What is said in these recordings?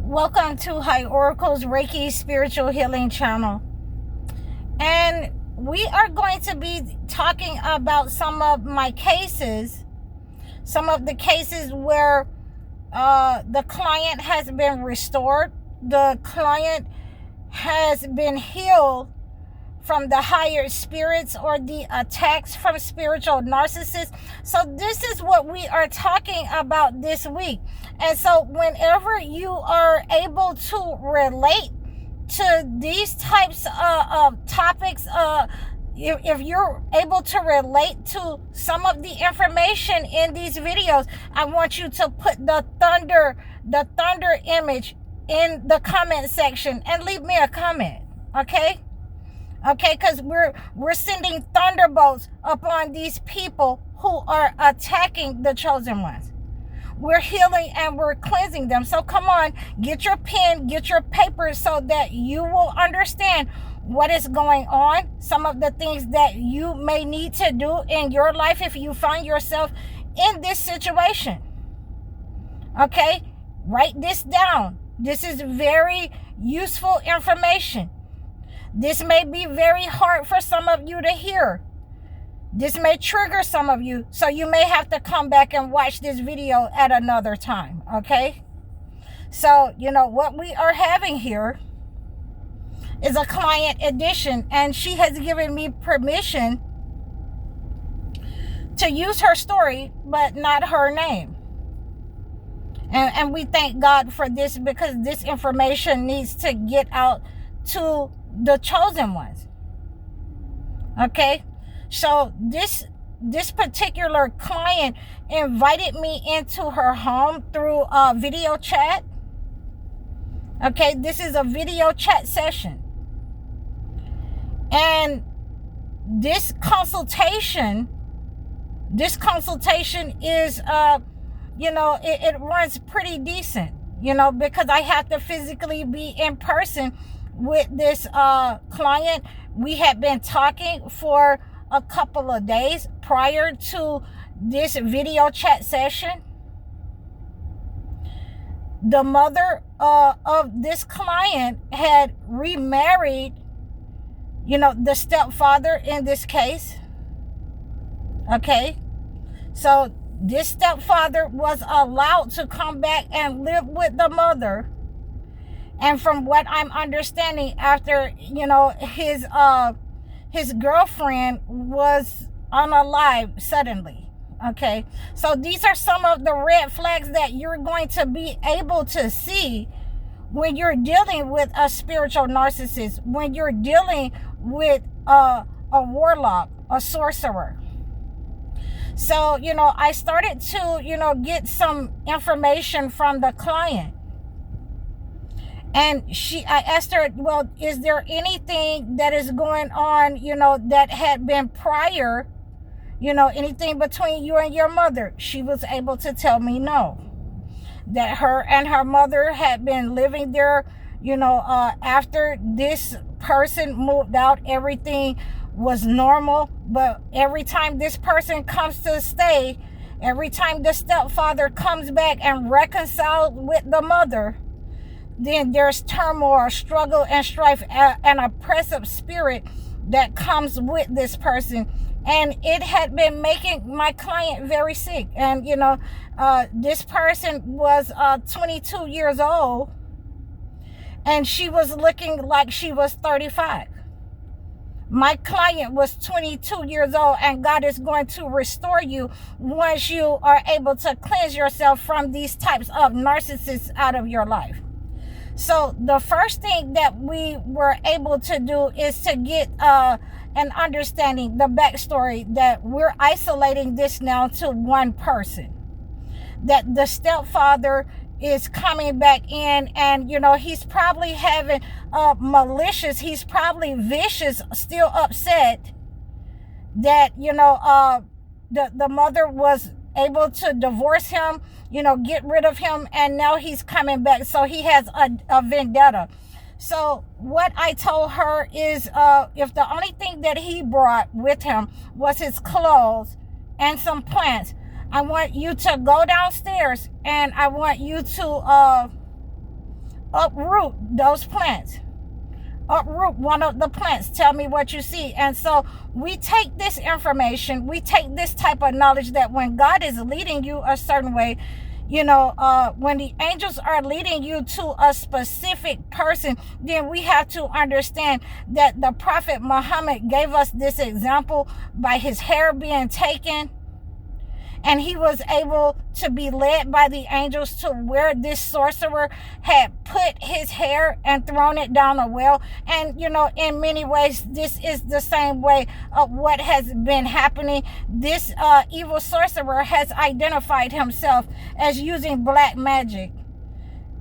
Welcome to High Oracle's Reiki Spiritual Healing Channel. And we are going to be talking about some of my cases, some of the cases where the client has been restored, the client has been healed from the higher spirits or the attacks from spiritual narcissists. So this is what we are talking about this week. And so whenever you are able to relate to these types of topics, if you're able to relate to some of the information in these videos, I want you to put the thunder image in the comment section and leave me a comment, okay? Okay, because we're sending thunderbolts upon these people who are attacking the chosen ones. We're healing and we're cleansing them. So come on, get your pen, get your paper so that you will understand what is going on. Some of the things that you may need to do in your life if you find yourself in this situation. Okay, write this down. This is very useful information. This may be very hard for some of you to hear. This may trigger some of you, so you may have to come back and watch this video at another time, okay? So, what we are having here is a client edition, and she has given me permission to use her story, but not her name. And we thank God for this, because this information needs to get out to the chosen ones. Okay, so this particular client invited me into her home through a video chat. Okay, this is a video chat session, and this consultation is it runs pretty decent, because I have to physically be in person with this client. We had been talking for a couple of days prior to this video chat session. The mother of this client had remarried, the stepfather in this case. Okay, so this stepfather was allowed to come back and live with the mother. And from what I'm understanding, after, his girlfriend was unalive suddenly. Okay, so these are some of the red flags that you're going to be able to see when you're dealing with a spiritual narcissist, when you're dealing with a warlock, a sorcerer. So, I started to, get some information from the client. And I asked her, well, is there anything that is going on, that had been prior, anything between you and your mother? She was able to tell me no. That her and her mother had been living there, after this person moved out, everything was normal. But every time this person comes to stay, every time the stepfather comes back and reconciles with the mother, then there's turmoil, struggle, and strife, and oppressive spirit that comes with this person. And it had been making my client very sick. And, this person was 22 years old, and she was looking like she was 35. My client was 22 years old, and God is going to restore you once you are able to cleanse yourself from these types of narcissists out of your life. So the first thing that we were able to do is to get an understanding, the backstory, that we're isolating this now to one person. That the stepfather is coming back in, and he's probably having malicious, he's probably vicious, still upset that the mother was able to divorce him, get rid of him, and now he's coming back. So he has a vendetta. So what I told her is, if the only thing that he brought with him was his clothes and some plants, I want you to go downstairs, and I want you to uproot those plants. Uproot one of the plants. Tell me what you see. And so we take this information, we take this type of knowledge that when God is leading you a certain way, when the angels are leading you to a specific person, then we have to understand that the Prophet Muhammad gave us this example by his hair being taken. And he was able to be led by the angels to where this sorcerer had put his hair and thrown it down a well. And, in many ways, this is the same way of what has been happening. This evil sorcerer has identified himself as using black magic.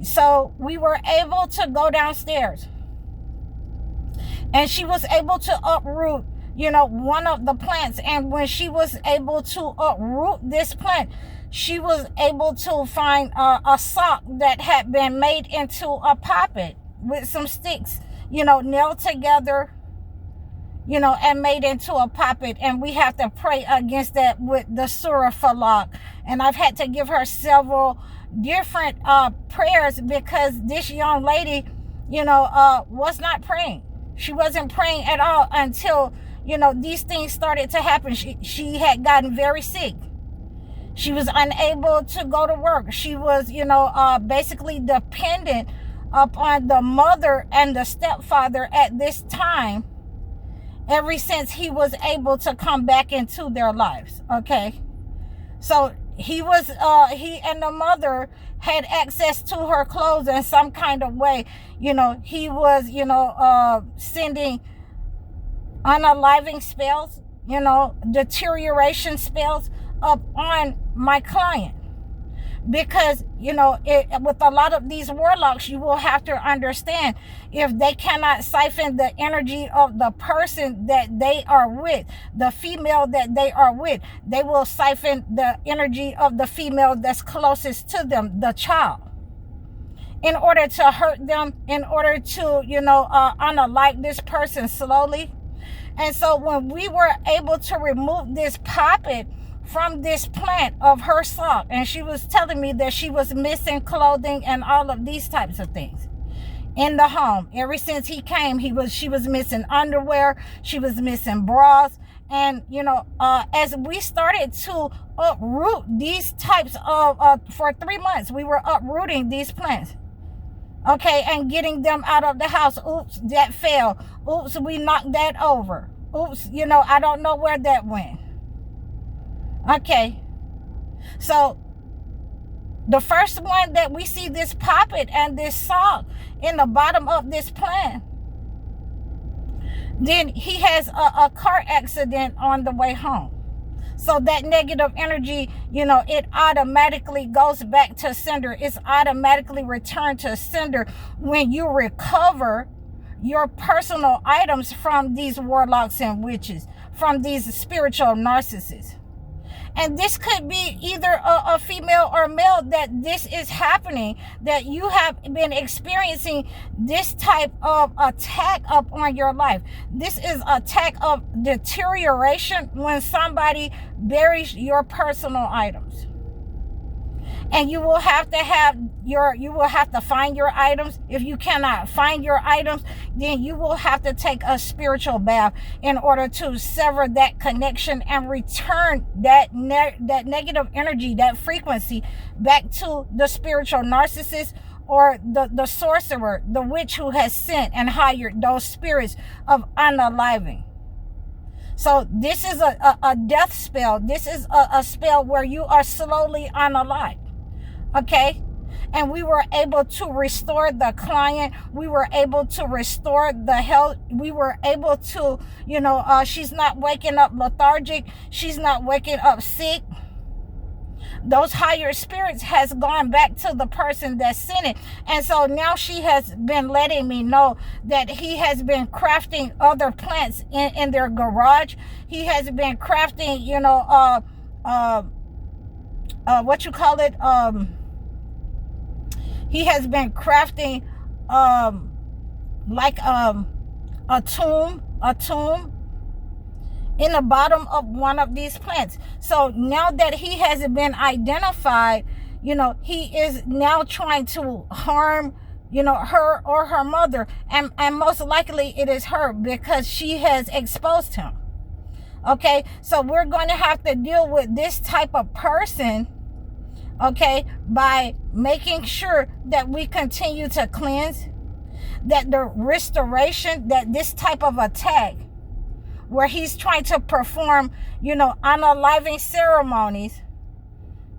So we were able to go downstairs. And she was able to uproot one of the plants. And when she was able to uproot this plant, she was able to find a sock that had been made into a puppet with some sticks, nailed together, and made into a puppet. And we have to pray against that with the Surah Falaq. And I've had to give her several different prayers because this young lady, was not praying. She wasn't praying at all until these things started to happen. She had gotten very sick. She was unable to go to work. She was, basically dependent upon the mother and the stepfather at this time, ever since he was able to come back into their lives. Okay. So he and the mother had access to her clothes in some kind of way. He was, sending unaliving spells, deterioration spells up on my client. Because, with a lot of these warlocks, you will have to understand, if they cannot siphon the energy of the person that they are with, the female that they are with, they will siphon the energy of the female that's closest to them, the child, in order to hurt them, in order to, unalive this person slowly. And so when we were able to remove this puppet from this plant of her sock, and she was telling me that she was missing clothing and all of these types of things in the home. Ever since he came, she was missing underwear, she was missing bras. And, as we started to uproot these types of, for 3 months, we were uprooting these plants. Okay, and getting them out of the house. Oops, that fell. Oops, we knocked that over. Oops, I don't know where that went. Okay. So, the first one that we see this puppet and this sock in the bottom of this plant, then he has a car accident on the way home. So that negative energy, it automatically goes back to sender. It's automatically returned to sender when you recover your personal items from these warlocks and witches, from these spiritual narcissists. And this could be either a female or male that this is happening, that you have been experiencing this type of attack up on your life. This is attack of deterioration when somebody buries your personal items. And you will have to find your items. If you cannot find your items, then you will have to take a spiritual bath in order to sever that connection and return that negative energy, that frequency, back to the spiritual narcissist or the sorcerer, the witch who has sent and hired those spirits of unaliving. So this is a death spell. This is a spell where you are slowly unalived. Okay? And we were able to restore the client. We were able to restore the health. We were able to, she's not waking up lethargic. She's not waking up sick. Those higher spirits has gone back to the person that sent it. And so now she has been letting me know that he has been crafting other plants in their garage. He has been crafting, he has been crafting a tomb in the bottom of one of these plants. So now that he has been identified, he is now trying to harm her or her mother, and most likely it is her, because she has exposed him. Okay, so we're going to have to deal with this type of person, okay, by making sure that we continue to cleanse, that the restoration, that this type of attack where he's trying to perform, unaliving ceremonies,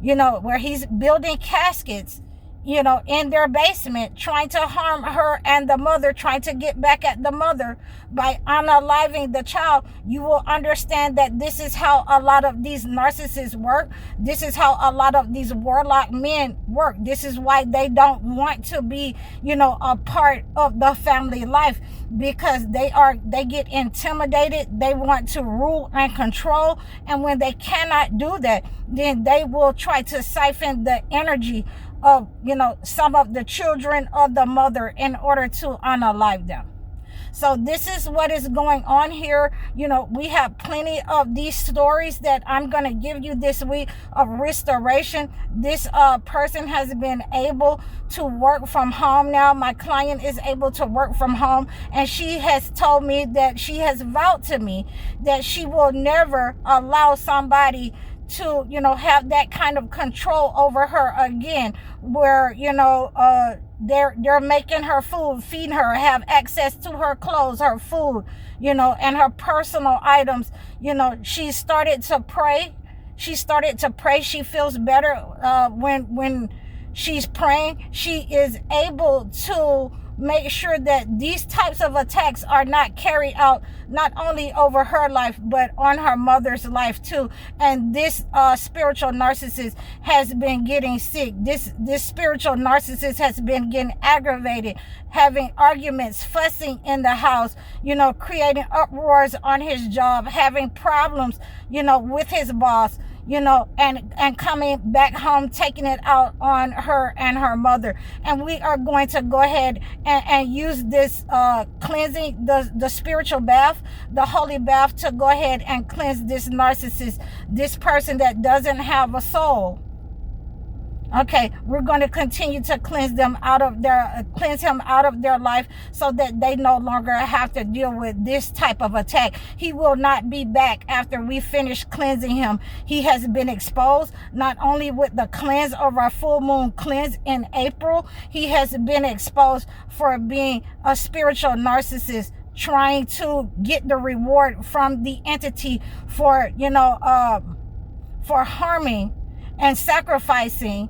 where he's building caskets, in their basement, trying to harm her and the mother, trying to get back at the mother by unaliving the child. You will understand that this is how a lot of these narcissists work. This is how a lot of these warlock men work. This is why they don't want to be, a part of the family life, because they get intimidated. They want to rule and control. And when they cannot do that, then they will try to siphon the energy of, some of the children of the mother in order to unalive them. So this is what is going on here. We have plenty of these stories that I'm going to give you this week of restoration. This person has been able to work from home now. My client is able to work from home, and she has told me that she has vowed to me that she will never allow somebody to, have that kind of control over her again, where, they're making her food, feeding her, have access to her clothes, her food, and her personal items. She started to pray. She feels better when she's praying. She is able to make sure that these types of attacks are not carried out, not only over her life, but on her mother's life too. And this spiritual narcissist has been getting sick. This spiritual narcissist has been getting aggravated, having arguments, fussing in the house, creating uproars on his job, having problems, with his boss, and coming back home, taking it out on her and her mother. And we are going to go ahead and use this cleansing, the spiritual bath, the holy bath, to go ahead and cleanse this narcissist, this person that doesn't have a soul. Okay, we're going to continue to cleanse him out of their life, so that they no longer have to deal with this type of attack. He will not be back after we finish cleansing him. He has been exposed, not only with the cleanse of our full moon cleanse in April, he has been exposed for being a spiritual narcissist, trying to get the reward from the entity for, for harming and sacrificing,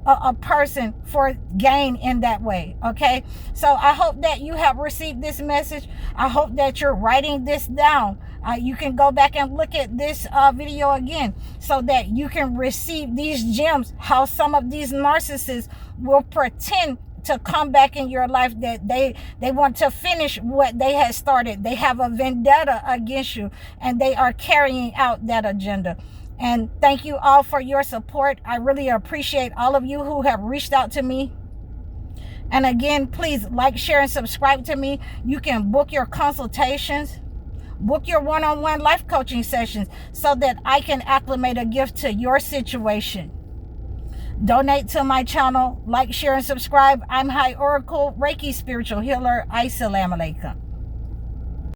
a person for gain in that way. Okay, so I hope that you have received this message. I hope that you're writing this down. You can go back and look at this video again, so that you can receive these gems, how some of these narcissists will pretend to come back in your life, that they want to finish what they had started. They have a vendetta against you, and they are carrying out that agenda. And thank you all for your support. I really appreciate all of you who have reached out to me. And again, please like, share, and subscribe to me. You can book your consultations, book your one-on-one life coaching sessions, so that I can acclimate a gift to your situation. Donate to my channel, like, share, and subscribe. I'm High Oracle, Reiki Spiritual Healer. Assalamu alaikum.